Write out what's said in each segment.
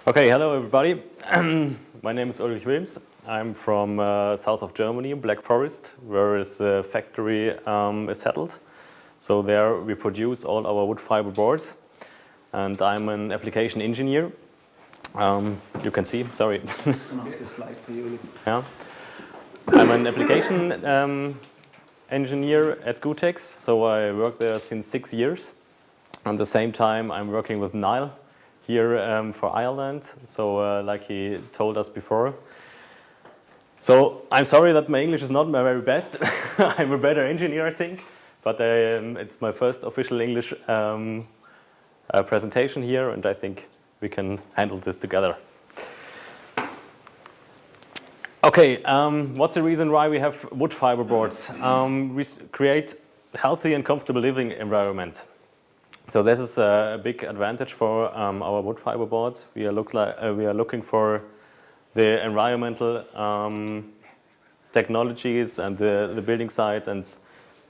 Okay, hello everybody. My name is Uli Wilms. I'm from south of Germany, Black Forest, where the factory is settled. So there we produce all our wood fiber boards, and I'm an application engineer. You can see, sorry. Just turn off this slide for you, Uli. Yeah. I'm an application engineer at Gutex, so I work there since 6 years. At the same time, I'm working with Niall here for Ireland, so like he told us before. So I'm sorry that my English is not my very best. I'm a better engineer, I think, but it's my first official English presentation here, and I think we can handle this together. Okay, what's the reason why we have wood fiber boards? We create healthy and comfortable living environment. So this is a big advantage for our wood fiber boards. We are looking for the environmental technologies and the building sites, and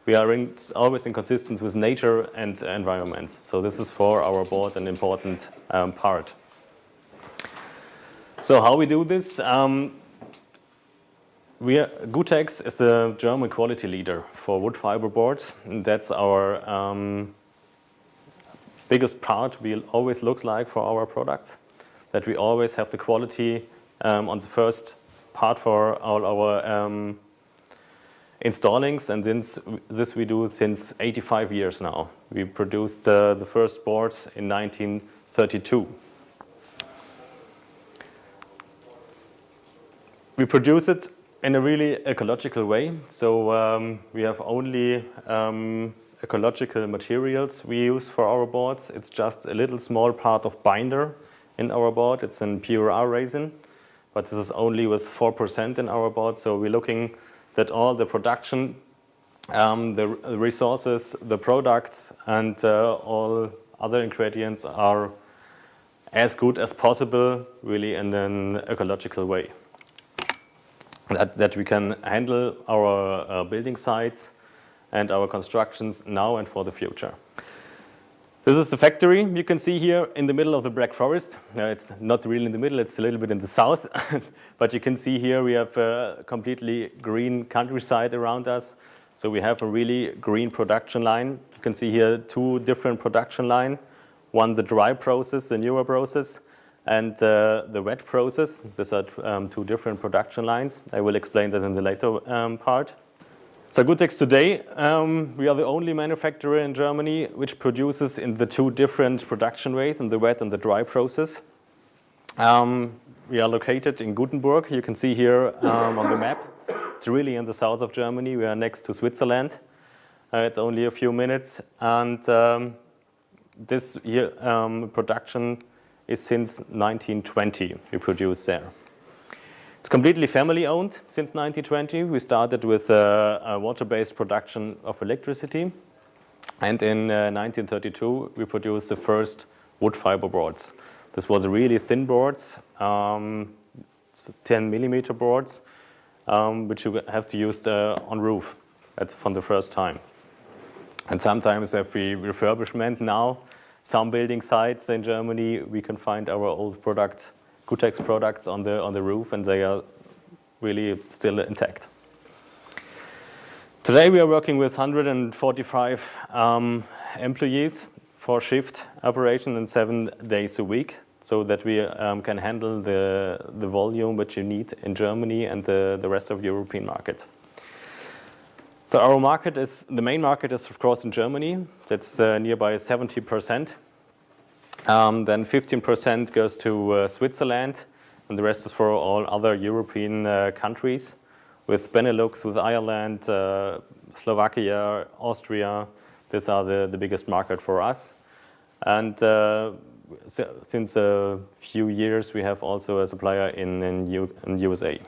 we are always in consistency with nature and environment. So this is for our board an important part. So how we do this? Gutex is the German quality leader for wood fiber boards. That's our biggest part we always look like for our products, that we always have the quality on the first part for all our installings, and this we do since 85 years now. We produced the first boards in 1932. We produce it in a really ecological way, so we have only ecological materials we use for our boards. It's just a little small part of binder in our board. It's in pure resin, but this is only with 4% in our board. So we're looking that all the production, the resources, the products, and all other ingredients are as good as possible, really in an ecological way. That we can handle our building sites and our constructions now and for the future. This is the factory you can see here in the middle of the Black Forest. It's not really in the middle, it's a little bit in the south. But you can see here we have a completely green countryside around us. So we have a really green production line. You can see here 2 different production lines. One, the dry process, the newer process, and the wet process. These are 2 different production lines. I will explain that in the later part. So Gutex today, we are the only manufacturer in Germany which produces in the 2 different production ways, in the wet and the dry process. We are located in Gothenburg. You can see here on the map. It's really in the south of Germany. We are next to Switzerland. It's only a few minutes, and this year, production is since 1920. We produce there. It's completely family-owned since 1920. We started with a water-based production of electricity. And in 1932, we produced the first wood fiber boards. This was really thin boards, 10mm boards, which you have to use on roof from the first time. And sometimes if we refurbishment now, some building sites in Germany, we can find our old product, Gutex products on the roof, and they are really still intact. Today we are working with 145 employees for shift operation and 7 days a week, so that we can handle the volume which you need in Germany and the rest of the European market. So our market the main market is of course in Germany. That's nearby 70%. Then 15% goes to Switzerland, and the rest is for all other European countries, with Benelux, with Ireland, Slovakia, Austria. These are the biggest market for us. And since a few years, we have also a supplier in USA.